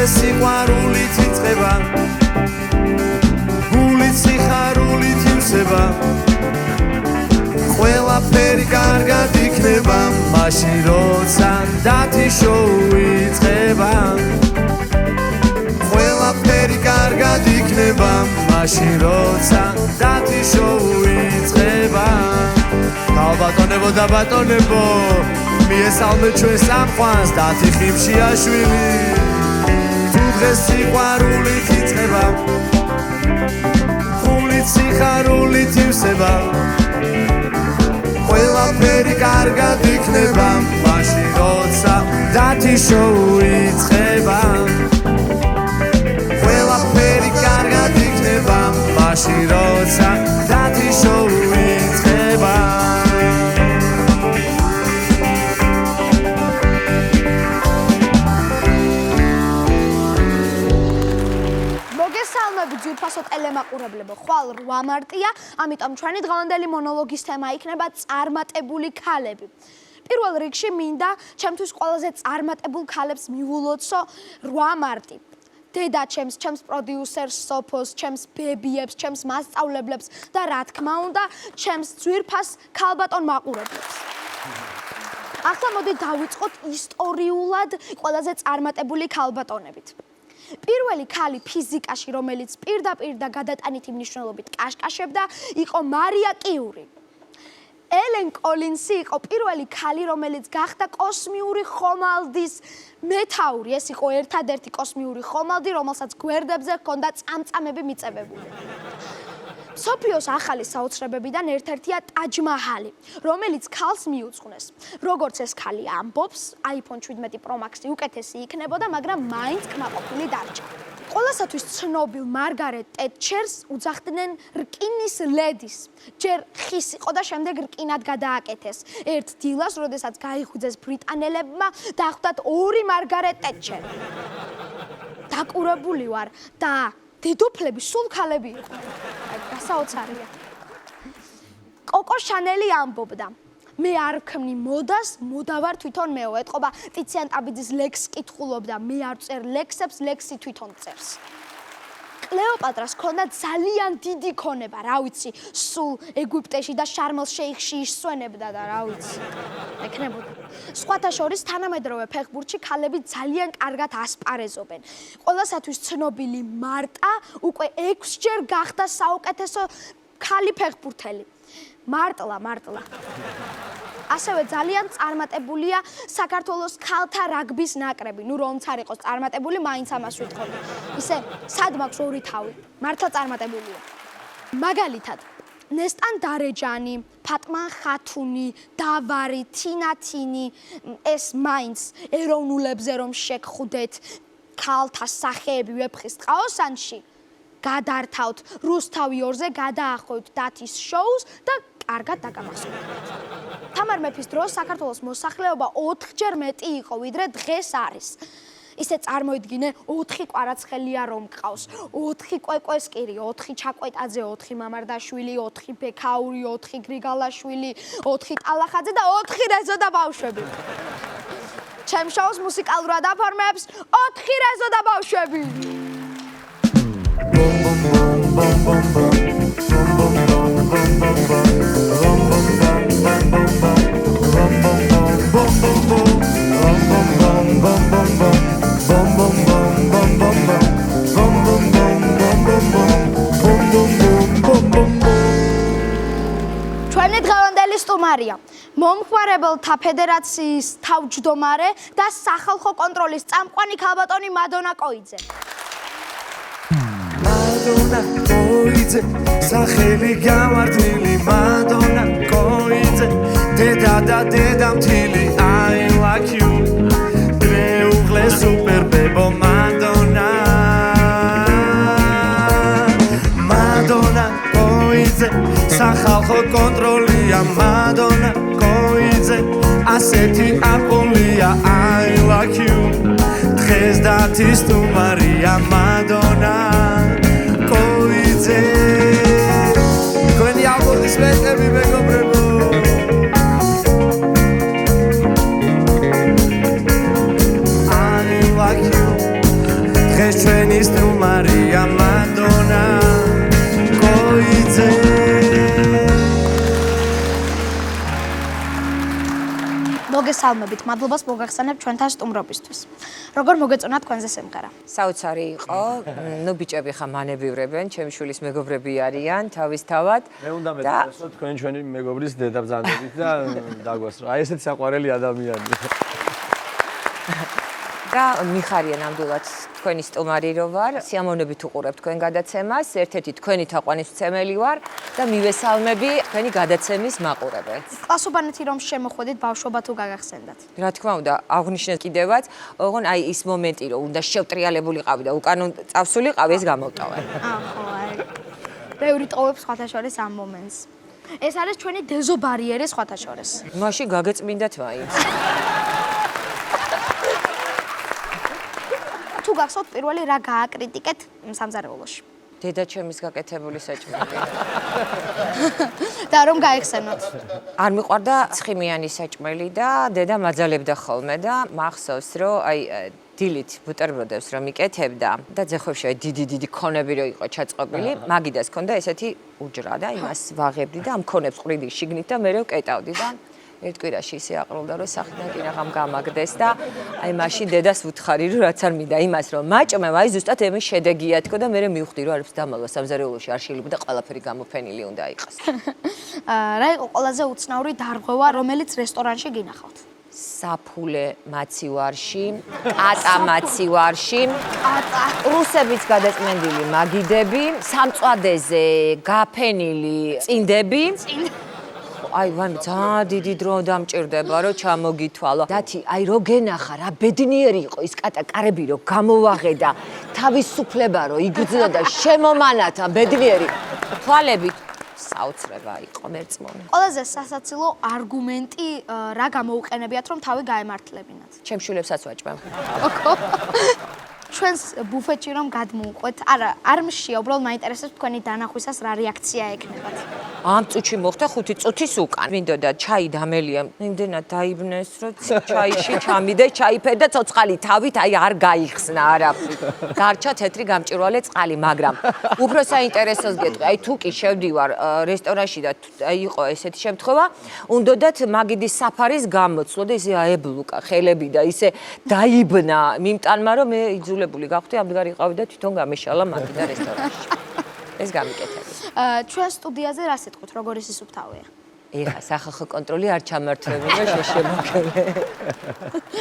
დღეს სიყვარულით იწყება გულით სიხარულით ივსება ყველაფერი კარგად იქნება მაშინ როცა დათიშოუ იწყება ყველაფერი კარგად იქნება მაშინ როცა დათიშოუ იწყება თავბატონებო და ბატონებო მიესალმეთ ჩვენს სამყვანს დათი ხიმშიაშვილი თუ დღეს სიყვარულით იწყება გულით სიხარულით ივსება ყველაფერი კარგად იქნება მაშინ როცა დათიშოუ იწყება ყველაფერი კარგად იქნება მაშინ როცა დათიშოუ იწყება ძვირფასო ტელემაყურებლებო, ხვალ 8 მარტია, ამიტომ ჩვენი დღევანდელი მონოლოგის თემა იქნება წარმატებული ქალები. პირველ რიგში მინდა ჩემთვის ყველაზე წარმატებულ ქალებს მივულოცო 8 მარტი. დედა ჩემს პროდიუსერს სოფოს, ჩემს ბებიებს, ჩემს მასწავლებლებს და რა თქმა უნდა, ჩემს ძვირფას ქალბატონ მაყურებლებს. ახლა მოდი დავიწყოთ ისტორიულად ყველაზე წარმატებული ქალბატონებით. პირველი ქალი ფიზიკაში, რომელიც პირდაპირ და გადატანითი მნიშვნელობით კაშკაშებდა, იყო მარია კიური. ელენ კოლინსი იყო პირველი ქალი, რომელიც გახდა კოსმიური ხომალდის მეთაური. ეს იყო ერთადერთი კოსმიური ხომალდი, რომელსაც გვერდებზე ჰქონდა წამწამები მიწებებული. მსოფლიოს ახალი საოცრებებიდან ერთ-ერთია ტაჯ მაჰალი, რომელიც ქალს მიუძღვნეს. როგორც ეს ქალი ამბობს, iPhone 17 Pro Max-ი უკეთესი იქნებოდა, მაგრამ მაინც კმაყოფილი დარჩა. ყველასათვის ცნობილ მარგარეტ ტეტჩერს უძახდნენ რკინის ლედის. ჯერ ხის იყო და შემდეგ რკინად გადააკეთეს. ერთ დილას, როდესაც გაიხვიძეს ბრიტანელებმა, დახვდათ 2 მარგარეტ ტეტჩერი. დაკურებული ვარ და დედოფლები სულ ქალები იყვნენ. გასაოცარია. კოკო შანელი ამბობდა: მე არ ვქმნი მოდას, მოდა ვარ თვითონ მეო. ეთყობა ტიციან ტაბიძის ლექსს კითხულობდა, მე არ წერ ლექსებს, ლექსი თვითონ წერს. კლეოპატრას ჰქონდა ძალიან დიდი ქონება, რა ვიცი, სულ ეგვიპტეში და შარმელ შეიხში ისვენებდა და რა ვიცი. ეკნებოდა. სხვათა შორის თანამედროვე ფეხბურთში ქალები ძალიან კარგად ასპარეზობენ. ყველასათვის ცნობილი მარტა უკვე 6 ჯერ გახდა საუკეთესო ქალი ფეხბურთელი. მარტლა. ასევე ძალიან წარმატებულია საქართველოს ქალთა რაგბის ნაკრები. ნუ რომც არ იყოს წარმატებული, მაინც ამას ვიტყოდი. ისე სად მაქვს 2 თავი. მართლა წარმატებულია. მაგალითად, ნესტან დარეჯანი, ფატმან ხათუნი, დავარი, თინათინი, ეს მაინც ეროვნულებზე რომ შეგხვდეთ, ქალთა სახეები ვეფხის ტყაოსანში, გადართავთ რუსთავი 2-ზე, გადაახვევთ დათის შოუს და კარგად დაგამახსოვრდეთ. თამარ მეფის დროს საქართველოს მოსახლეობა 4 ჯერ მეტი იყო, ვიდრე დღეს არის. ისე წარმოიდგინე 4 კვარაცხელია რომ გყავს, 4 კვეკვესკირი, 4 ჩაკვეტაძე, 4 მამარდაშვილი, 4 ბექაური, 4 გრიგალაშვილი, 4 ტალახაძე და 4 რეზო და ბავშვები. ჩემ შოუს მუსიკალურად აფორმებს 4 რეზო და ბავშვები. ჩვენი დღევანდელი სტუმარია მომხმარებელთა ფედერაციის თავმჯდომარე და სახალხო კონტროლის წამყვანი ქალბატონი მადონა კოიძე. მადონა კოიძე, სახელი გამართლილი მადონა კოიძე, დედა და დედამთილი I like you, მეუღლე სუპერ ბებო მადონა. მადონა კოიძე, სახალხო კონტროლია მადონა კოიძე, ასეთი აპოლია I like you, დღეს დათის სტუმარია მადონა კოიძე. თქვენი აპლოდისმენტები მეგობრებო. I like you, მოგესალმებით, მადლობას მოგახსენებ ჩვენთან სტუმრობისთვის. როგორ მოგეწონა თქვენზე სიმღერა? საოცარი იყო. ნუ ბიჭები ხა მანებივრებენ, ჩემი შვილის მეგობრები არიან, თავისთავად. მე უნდა მეტყვი ჩვენი მეგობრის დედაბრძანებით და დაგვასწრო. აი ესეთი საყვარელი ადამიანია. და მიხარია ნამდვილად თქვენი სტუმარი რო ვარ. სიამოვნებით უყურებ თქვენ გადაცემას. ერთ-ერთი თქვენი თაყვანისმცემელი ვარ და მივესალმები თქვენი გადაცემის მაყურებელს. კლასობანეთი რომ შემოხვედით ბავშვობა თუ გაგახსენდათ? რა თქმა უნდა, აღვნიშნეთ კიდევაც, ოღონ აი ის მომენტი რომ უნდა შევტრიალებულიყავი და უკანონ წავსულიყავი, ეს გამოვტოვე. ხო, აი. ბევრი ტოვებს სხვათა შორის ამ მომენტს. ეს არის ჩვენი დეზობარიერი სხვათა შორის. მაშინ გაგეწმინდათ მაინც. თუ გახსოვთ პირველი რა გააკრიტიკეთ სამზარეულოში? დედაჩემის გაკეთებული საჭმელი. და რომ გაიხსენოთ? არ მიყვარდა ცხიმიანი საჭმელი და დედა მაძალებდა ხოლმე და მახსოვს რომ აი დილით ბუტერბროდებს რომ იკეთებდა და ძეხვებში აი დიდი ქონები რო იყო ჩაწყობილი, მაგიდას ქონდა ესეთი უჯრა და იმას ვაღებდი და ამ ქონებს ყრიდი შიგნით და მე ვკეტავდი და ერთ კვირაში ისე აყრილდა რომ სახიდან კი რაღამ გამაგდეს და აი მაშინ დედას ვუთხარი რომ რაც არ მინდა იმას რომ მაჭმევ აი ზუსტად ემის შედეგია თქო და მე მივხვდი რომ არაფერს დამალვა სამზარეულოში არ შეიძლება და ყველაფერი გამოფენილი უნდა იყოს. რა იყო ყველაზე უცნაური დარღვევა რომელიც რესტორანში გინახავთ? საფულე მაცივარში, კატა მაცივარში, კატა. რუსებიც გადაწმენდილი მაგიდები, სამწვადეზე გაფენილი წინდები. აი ვაიმე ძალიან დიდი დრო დამჭირდება რომ ჩამოგითვალო. დათი აი რო გენახა რა ბედნიერი იყო ის კატა კარები რო გამოვაღედა თავისუფლება რო იგრძნო და შემომანათა ბედნიერი თვალებით საოცრება იყო მერწმუნე. ყველაზე სასაცილო არგუმენტი რა გამოუყენებიათ რომ თავი გაემართლებინათ? ჩემ შვილებსაც ვაჭმევ. ჩვენს ბუფეტში რომ გადმოუყვეთ, არა, არ მშია, უბრალოდ მაინტერესებს თქვენი დანახვისას რა რეაქცია ექნებათ. ამ წუთში მოხდა 5 წუთის უკან. მინდოდა ჩაი დამელია, იმდენად დაიბნეს, რომ ჩაიში ჩამიდე, ჩაიფერ და ცოცხალი თავით აი არ გაიხსნა არაფრით. გარჩა თეთრი გამჭვირვალე წყალი, მაგრამ უფრო საინტერესოს გეტყვი, აი თუ კი შევდივარ რესტორანში და აი იყო ესეთი შემთხვევა, უნდათ მაგიდის საფარის გამოცვლო და ისე აებლუკა ხელები და ისე დაიბნა მიმტანმა რომ მე იძულებული გავხდი ამდღარ იყავი და თვითონ გამეშალა მაგიდა რესტორანში. ეს გამიკეთები. ჩვენ სტუდიაზე რა სიტყვით, როგორი სისუფთავეა? ეხა სახალხო კონტროლი არ ჩამართვებია შეშემოქმედე.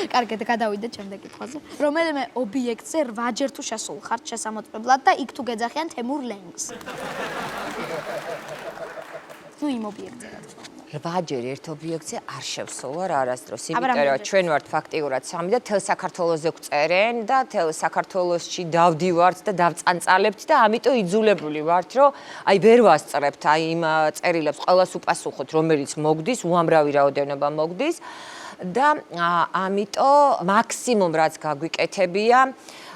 კარგად, გადავიდეთ შემდეგ კითხვაზე. რომელიმე ობიექტზე 8-ჯერ თუ შესულ ხართ შესამოწმებლად და იქ თუ გეძახიან თემურ ლენგს? ნუ იმ ობიექტზე რა თქმა უნდა. 8-ჯერ ერთ ობიექტზე არ შევსოვარ არასდროს, იმიტომ რომ ჩვენ ვართ ფაქტიურად სამი და თელ საქართველოზე გვწერენ და თელ საქართველოსში დავდივართ და დავწანწალებთ და ამიტომ იძულებული ვართ, რომ აი ვერ ვასწრებთ აი იმ წერილებს ყველას უპასუხოთ, რომელიც მოგდის, უამრავი რაოდენობა მოგდის და ამიტომ მაქსიმუმ რაც გაგვიკეთებია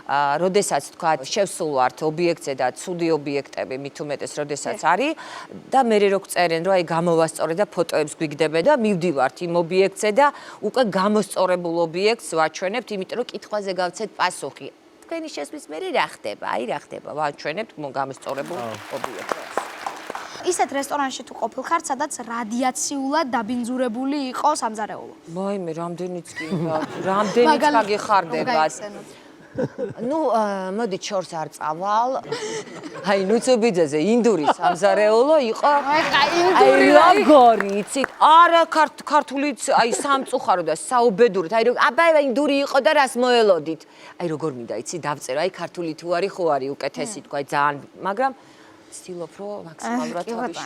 როდესაც თქვა შევსულ ვართ ობიექტზე და ცუდი ობიექტები მით უმეტეს როდესაც არის და მე რო გწერენ რომ აი გამოვასწორე და ფოტოებს გვიგდებენ და მივდივართ იმ ობიექტზე და უკვე გამოსწორებულ ობიექტს ვაჩვენებთ, იმიტომ რომ კითხვაზე გავცეთ პასუხი. თქვენი შესვლის მერე რა ხდება? აი რა ხდება? ვაჩვენებთ გამოსწორებულ ობიექტს. ისეთ რესტორანში თუ ყოფილხართ, სადაც რადიაციულად დაბინძურებული იყო სამზარეულო. მაიმე რამდენიც კი რამდენიც გაგეხარდებათ. ნუ მოდით შორს არ წავალ. აი ნუცუბიძეზე ინდური სამზარეულო იყო. აი როგორი იცით? არა ქართულიც აი სამწუხარო და საუბედურით. აი აბა ინდური იყო და რას მოელოდით? აი როგორ მინდა იცი დავწერო. აი ქართული თუ არის ხო არის უკეთესი თქვა ძალიან, მაგრამ ვცდილობ რომ მაქსიმალურად თავში.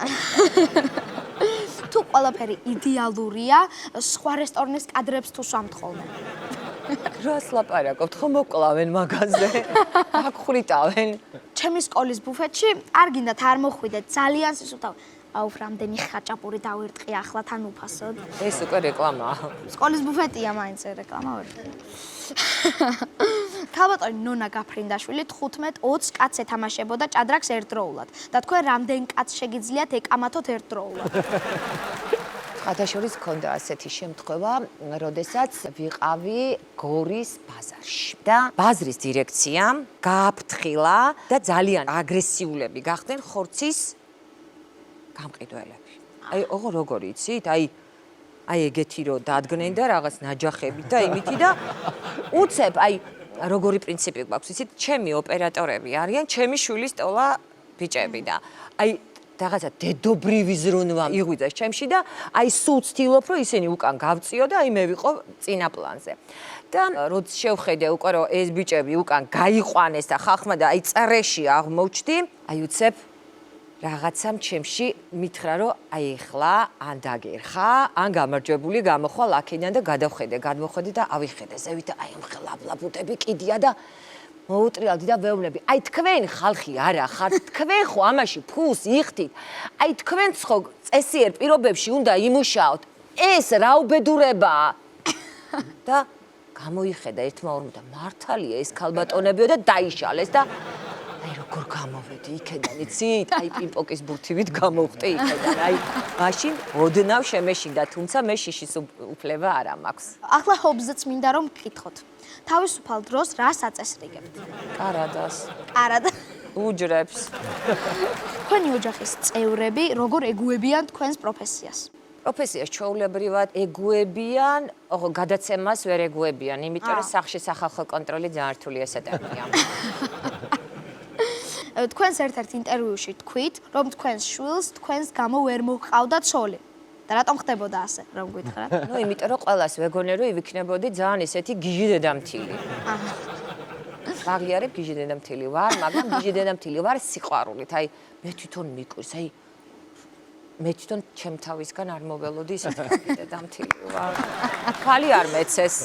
თუ ყველაფერი იდეალურია, სხვა რესტორნის კადრებს თუ სვამთ ხოლმე? რას ლაპარაკობთ? ხო მოკლავენ მაგაზე? აკხრიტავენ? ჩემი სკოლის ბუფეტში არ გინდათ არ მოხვიდეთ, ძალიან სისუფთავე. აუ, რამდენი ხაჭაპური დავირტყი ახლა თან უფასოდ. ეს უკვე რეკლამაა. სკოლის ბუფეტია მაინც რეკლამა ვერ. ქალბატონი ნონა გაფრინდაშვილი 15-20 კაცს ეთამაშებოდა ჭადრაკს ერთდროულად და თქვენ რამდენ კაცს შეგიძლიათ ეკამათოთ ერთდროულად? ხათაშორის ქონდა ასეთი შემთხვევა, როდესაც ვიყავი გორის ბაზარში და ბაზრის დირექცია გააფრთხილა და ძალიან აგრესიულები გახდნენ ხორცის გამყიდველები. აი, ოღონდ როგორი იცით? აი აი ეგეთი რო დადგნენ და რაღაც ნაჯახებით და იმითი და უცებ აი როგორი პრინციპი გვაქვს იცით ჩემი ოპერატორები არიან ჩემი შვილის ტოლა ბიჭები და აი რაღაცა დედობრივი ზრუნვა იღვიძეს ჩემში და აი სულ ვცდილობ რომ ისინი უკან გავწიო და აი მე ვიყო წინა პლანზე და როდის შევხედე უკვე რომ ეს ბიჭები უკან გაიყვანეს და ხალხმა და აი წრეში აღმოჩდი აი უცებ რაღაცამ ჩემში მითხრა რომ აი ახლა ან დაგერხა ან გამარჯვებული გამოხვალ აქედან და გადმოხედე და ავიხედე ზევით და აი ამ ხლაბლაბუტები კიდია და მოუტრიალდი და ვეუბნები აი თქვენ ხალხი არა ხართ თქვენ ხო ამაში ფულს იხდით აი თქვენც ხო წესიერ პირობებში უნდა იმუშაოთ ეს რა უბედურებაა და გამოიხედა ერთმა ორმა და მართალია ეს ქალბატონებიო და დაიშალეს და აი როგორ გამოვედი იქიდან იცით აი პინპოკის ბურთივით გამოვხტე იქიდან აი მაშინ ოდნავ შემეშინდა თუმცა მე შიშის უფლება არ მაქვს ახლა ჰობზეც მინდა რომ მკითხოთ თავისუფალ დროს რას აწესრიგებთ კარადას არადა უჯრებს თქვენი ოჯახის წევრები როგორ ეგუებიან თქვენს პროფესიას პროფესიას ჩვეულებრივად ეგუებიან, ოღონდ გადაცემას ვერ ეგუებიან, იმიტომ რომ სახში სახალხო კონტროლი ძალიან რთული ესეტებია. თქვენს ერთ-ერთ ინტერვიუში თქვით, რომ თქვენს შვილს თქვენს გამო ვერ მოჰყავდა ცოლი. და რატომ ხდებოდა ასე, რომ გითხრათ? ნუ იმიტომ რომ ყველას ვეგონე რომ ივიქნებოდი ძალიან ისეთი გიჟი დედამთილი. ვაღიარებ გიჟი დედამთილი ვარ, მაგრამ გიჟი დედამთილი ვარ სიყვარულით. აი მე თვითონ მიკვირს, აი მე თვითონ ჩემ თავისგან არ მოველოდი ისეთი დედამთილი ვარ. ხალი არ მეცეს.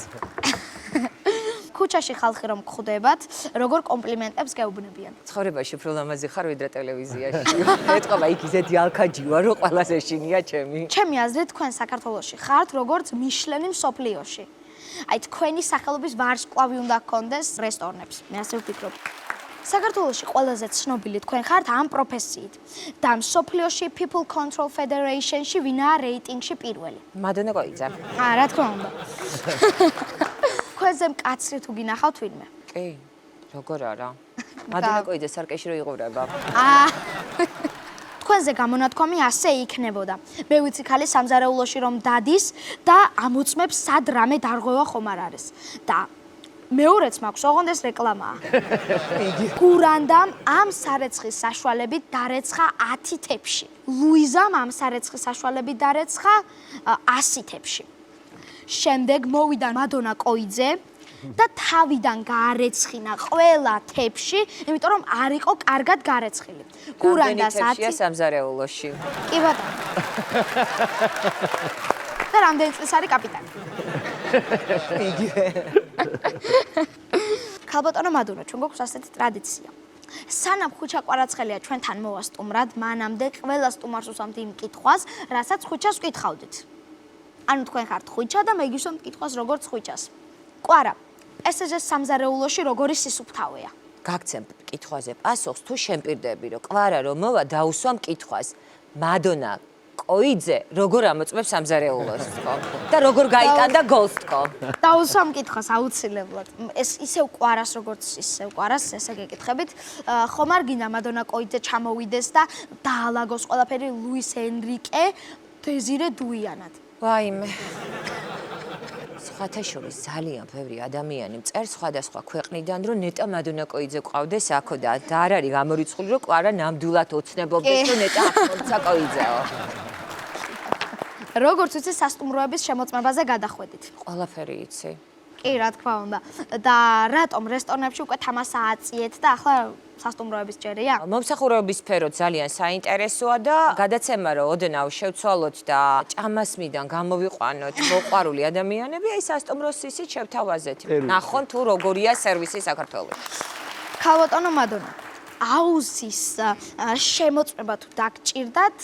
ქუჩაში ხალხი რომ გხვდებათ, როგორ კომპლიმენტებს გეუბნებიან? ცხოვრებაში უფრო ლამაზი ხარ ვიდრე ტელევიზიაში. ეთყობა იქ ისეთი ალქაჯი ვარ, რომ ყველას ეშინია ჩემი. ჩემი აზრით თქვენ საქართველოში ხართ როგორც მიშლენი მსოფლიოში. აი თქვენი სახელობის ვარსკვლავი უნდა გქონდეს რესტორნებს. მე ასე ვფიქრობ. საქართველოში ყველაზე ცნობილი თქვენ ხართ ამ პროფესიით და მსოფლიოში People Control Federation-ში ვინაა რეიტინგში პირველი? მადონა კოიძე. რა თქმა უნდა. თქვენზე მკაცრი თუ გინახავთ ვინმე? კი, როგორ არა? მადონა კოიძე სარკეში რო იღურება. თქვენზე გამონათქვამი ასე იქნებოდა. მე ვიცი ხალი სამზარეულოში რომ დადის და ამოწმებს სად რამე დარღვევა ხომ არ არის. და მეორეც მაქვს, ოღონდ ეს რეკლამაა. გურანდამ ამ სარეცხის საშუალებით დარეცხა 10 თეფში. ლუიზამ ამ სარეცხის საშუალებით დარეცხა 100 თეფში. შემდეგ მოვიდა მადონა კოიძე და თავიდან გაარეცხინა ყველა თეფში, იმიტომ რომ არ იყო კარგად გარეცხილი. გურანდას 10 სამზარეულოში. კი ბატონო. და რამდენი წლის არის კაპიტანი? ქალბატონო მადონა, ჩვენ გვაქვს ასეთი ტრადიცია. სანამ ხუჩა კვარაცხელია ჩვენთან მოვასტუმრად, მანამდე ყველა სტუმარს უსვამთ იმ კითხვას, რასაც ხუჩას ვკითხავდით. ანუ თქვენ ხართ ხუჩა და მე გისვამთ კითხვას როგორც ხუჩას. კვარა, ესეზე სამზარეულოში როგორი სისუფთავეა? გაგცემ კითხვაზე პასუხს თუ შემპირდები რომ კვარა რომ მოვა დაუსვამ კითხვას. მადონა კოიძე როგორ ამოწმებს სამზარეულოს თქო და როგორ გაიტანდა გოლს თქო. დაუსვამ კითხვას აუცილებლად. ეს ისევ კვარას როგორც ისევ კვარას ესე გეკითხებით. ხომ არ გინდა მადონა კოიძე ჩამოვიდეს და დაალაგოს ყველაფერი ლუის ენრიკე დეზირე დუიანად. ვაიმე. სხვათა შორის ძალიან ბევრი ადამიანი მწერს სხვადასხვა ქვეყნიდან რომ ნეტა მადონა კოიძე ყავდეს აქო და არ არის გამორიცხული რომ კვარა ნამდვილად ოცნებობდეს რომ ნეტა ახორცა კოიძეო. როგორც ვიცი სასტუმროების შემოწმებაზე გადახვედით. ყველაფერი იცი. კი, რა თქმა უნდა. და რატომ რესტორნებში უკვე თამასა აწიეთ და ახლა სასტუმროების ჯერია? მომსახურების სფერო ძალიან საინტერესოა და გადაცემა რომ ოდნავ შევცვალოთ და ჭამასმიდან გამოვიყვანოთ მოყვარული ადამიანები, აი სასტუმროს ისიც შევთავაზეთ. ნახონ თუ როგორია სერვისი საქართველოში. ქალბატონო მადონა, აუზის შემოწმება თუ დაგჭირდათ,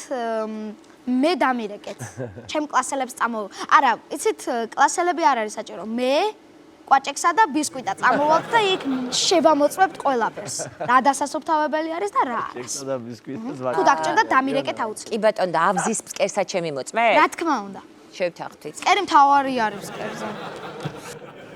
მე დამირეკეთ. ჩემ კლასელებს წამოვა. არა, იცით, კლასელები არ არის საჭირო. მე კვაჭექსა და ბისკვიტა წამოვალთ და იქ შევამოწმებთ ყველაფერს. რა დასასუფთავებელი არის და რა არის. კექსა და ბისკვიტს თუ დაგჭირდათ დამირეკეთ აუცილებლად. კი ბატონო და ავზის ფსკერსაც შემიმოწმე? რა თქმა უნდა. შევთანხმდით. ფსკერი მთავარი არის ფსკერზე.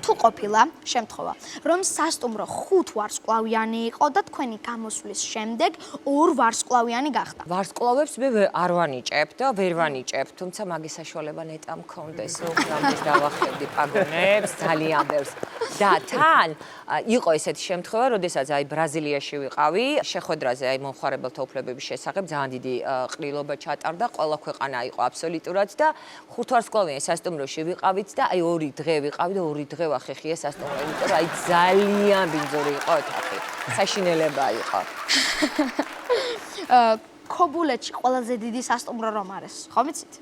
თუ ყოფილა შემთხვევა, რომ სასტუმრო 5 ვარსკვლავიანი იყო და თქვენი გამოსვლის შემდეგ 2 ვარსკვლავიანი გახდა. ვარსკვლავებს მე არ ვანიჭებ და ვერ ვანიჭებ, თუმცა მაგის საშუალება ნეტა მქონდეს, რომ რამდენს დავახევდი პაგონებს, ძალიან ბევრს. და თან იყო ესეთი შემთხვევა, როდესაც აი ბრაზილიაში ვიყავი, შეხვედრაზე აი მომხმარებელთა უფლებების შესახებ ძალიან დიდი ყრილობა ჩატარდა, ყველა ქვეყანა იყო აბსოლუტურად და 5 ვარსკვლავიანი სასტუმროში ვიყავით და აი 2 დღე ვიყავი და 2 დღე ვახეხიე სასტუმრო, იმიტომ რომ აი ძალიან ბინძური იყო ოთახი. საშინელება იყო. ქობულეთში ყველაზე დიდი სასტუმრო რომ არის, ხო ვიცით?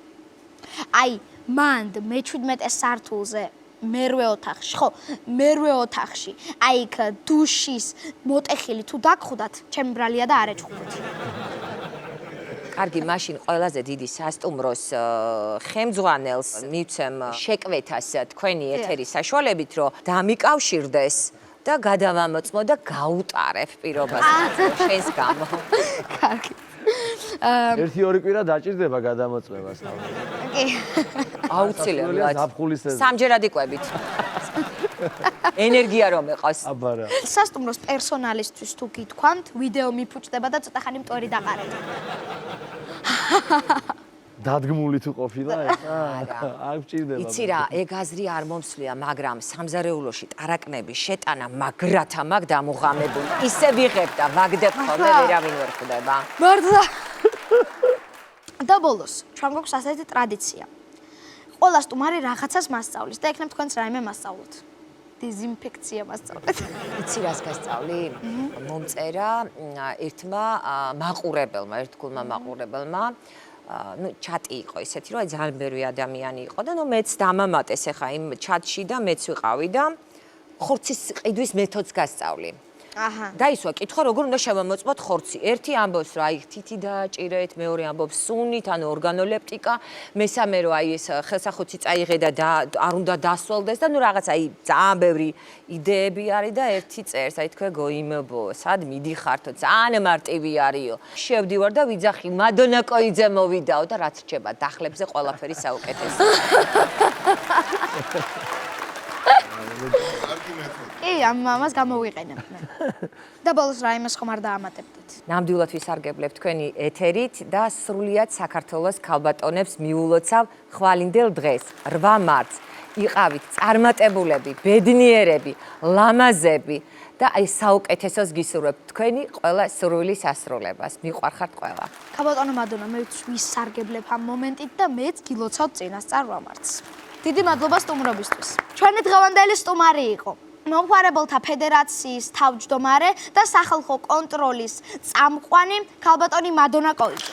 აი, მანდ მე-17 სართულზე მერვე ოთახში, ხო, მერვე ოთახში. აი იქ დუშის მოტეხილი თუ დაგხვდათ, ჩემი ბრალია და არ ეჭხუბოთ. კარგი, მაშინ ყველაზე დიდი სასტუმროს ხელმძღვანელს მივცემ შეკვეთას თქვენი ეთერის საშუალებით, რომ დამიკავშირდეს და გადავამოწმო და გაუტარებ პირობას შენს გამო. კარგი. 1-2 კვირა დაჭირდება გადამოწმებას. კი. აუცილებლად. ზაფხულის სამჯერად იყვებით. ენერგია რომ ეყოს. აბარა. სასტუმროს პერსონალისთვის თუ გითქვამთ, ვიდეო მიფუჭდება და ცოტა ხანი მტვერი დაყარეთ. დადგმული თუ ყოფილა ეს? არ გჭირდება. იცი რა, ეგ აზრი არ მომსვლია, მაგრამ სამზარეულოში ტარაკნების შეტანა მაგრათა მაგ დამუღამებული. ისე ვიღებ და ვაგდებ ხოლმე, ვერავინ ვერ ხვდება. მართლა. და ბოლოს, ჩვენ გვაქვს ასეთი ტრადიცია. ყველა სტუმარი რაღაცას მასწავლის და ეკნებ თქვენც რაიმე მასწავლოთ. დეზინფექცია მასწავლეთ. იცი რას გასწავლი? მომწერა ერთმა მაყურებელმა, ერთგულმა მაყურებელმა ну чати იყო ისეთი რომ ძალიან ბევრი ადამიანი იყო და ну მეც დამამატეს ახლა იმ ჩატში და მეც ვიყავი და ხორცის ყიდვის მეთოდს გასწავლი. აჰა. დაისვა კითხვა როგორ უნდა შევამოწმოთ ხორცი. ერთი ამბობს რომ აი თითი დააჭირეთ, მეორე ამბობს სუნით, ანუ ორგანოლეპტიკა, მესამე რომ აი ეს ხელსახოცი წაიღე და არ უნდა დასველდეს და ну რაღაც აი ძალიან ბევრი იდეები არის და ერთი წერს, აი თქვენ გოიმბო, სად მიდიხართო, ძალიან მარტივი არისო. შევდივარ და ვიძახი მადონა კოიძე მოვიდაო და რაც რჩება დახლებზე ყველაფერი საუკეთესო. კი, ამას გამოვიყენებ მე. და ბოლოს რაიმეს ხომ არ დაამატებდით. ნამდვილად ვისარგებლებ თქვენი ეთერით და სრულიად საქართველოს ქალბატონებს მიულოცავ ხვალინდელ დღეს 8 მარტს. იყავით წარმატებულები, ბედნიერები, ლამაზები და აი საუკეთესოს გისურვებთ თქვენი ყველა სურვილის ასრულებას. მიყვარხართ ყველა. ქალბატონო მადონა, მე ვისარგებლებ ამ მომენტით და მეც გილოცავ წინასწარ 8 მარტს. დიდი მადლობა სტუმრობისთვის. ჩვენი დღევანდელი სტუმარი იყო მომხმარებელთა ფედერაციის თავმჯდომარე და სახალხო კონტროლის წამყვანი ქალბატონი მადონა კოიძე.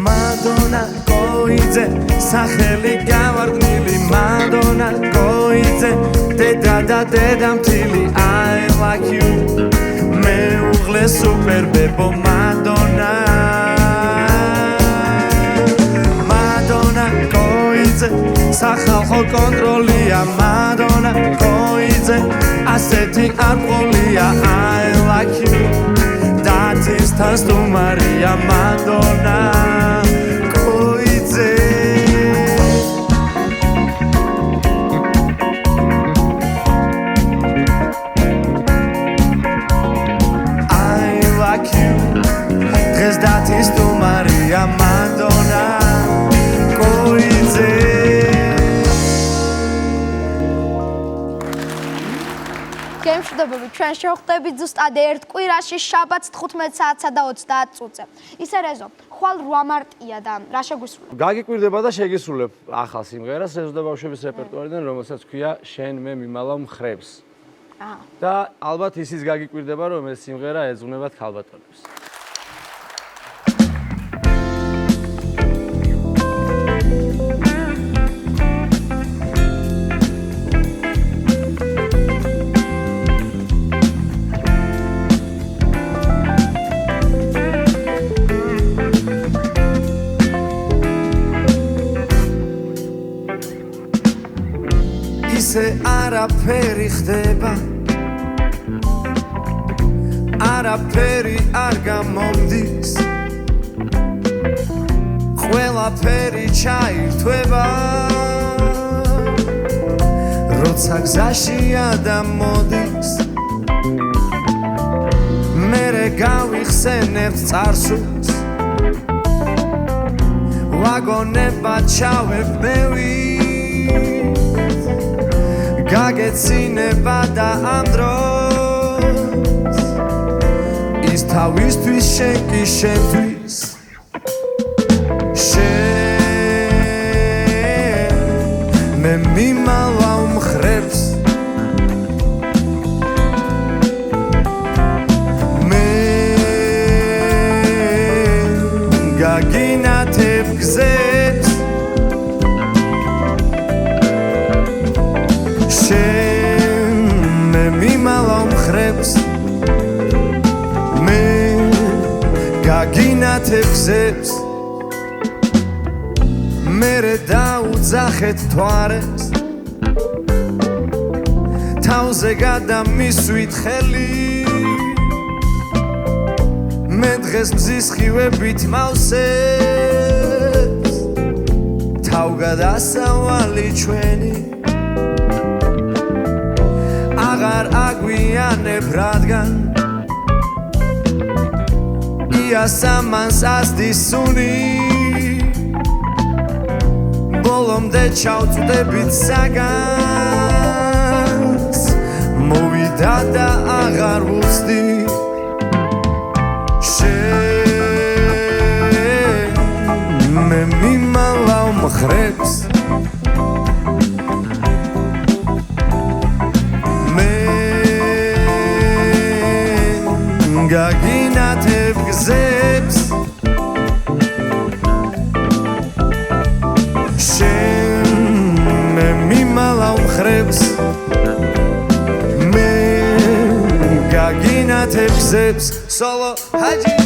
მადონა კოიძე, სახელი გავარდნილი მადონა კოიძე, დედა და დედამთილი I like you. მეუღლე სუპერ ბებო მადონა. მადონა კოიძე, სახალხო კონტროლია მადონა კოიძე, ასეთი არ ყოლია I like you. დათისთან სტუმარია მადონა კოიძე. I like you. დღეს დათის სტუმარია მადონა კოიძე. გემშვიდობები, ჩვენ შევხვდებით ზუსტად ერთ კვირაში შაბათს 15 საათსა და 30 წუთზე. ისე რეზო, ხვალ 8 მარტია და რა შეგვისრულებ? გაგიკვირდება და შეგისრულებ ახალ სიმღერას რეზო და ბავშვების რეპერტუარიდან, რომელსაც ქვია შენ მე მიმალავ მხრებს. და ალბათ ისიც გაგიკვირდება, რომ ეს სიმღერა ეძღვნებათ ქალბატონებს. ისე არაფერი ხდება, არაფერი არ გამომდის, ყველაფერი ჩაირთვება, როცა გზაშია და მოდის მერე გავიხსენებთ წარსულს ვაგონებად ჩავებ მევით გაგეცინება და ამ დროს ის თავისთვის შენ კი შენთვის მე მიმალავ მხრებს მე გაგინათებ გზებს შენ მე მიმალავ მხრებს მე გაგინათებ გზებს მერე დაუძახეთ თვარებს თავზე გადამისვით ხელი მე დღეს მზის ხივებით მავსებს თავგადასავალი ჩვენი აღარ აგვიანებ რადგან იასამანს ასდის სუნი ბოლომდე ჩავწვდებით საგანს მოვიდა და აღარ ვუცდი შენ მე მიმალავ მხრებს მე გაგინათებ გზებს მხრებს მე გაგინათებ გზებს სოლო ჰაჯი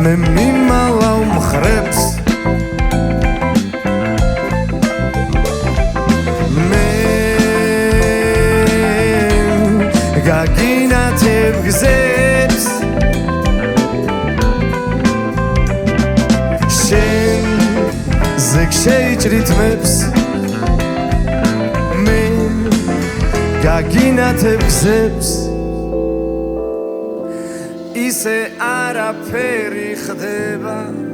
მე მიმალავ მხრებს მე გაგინათებ გზებს შენ ზეგ შეიჭრითმებს მე გაგინათებ გზებს ისე არაფერი ხდება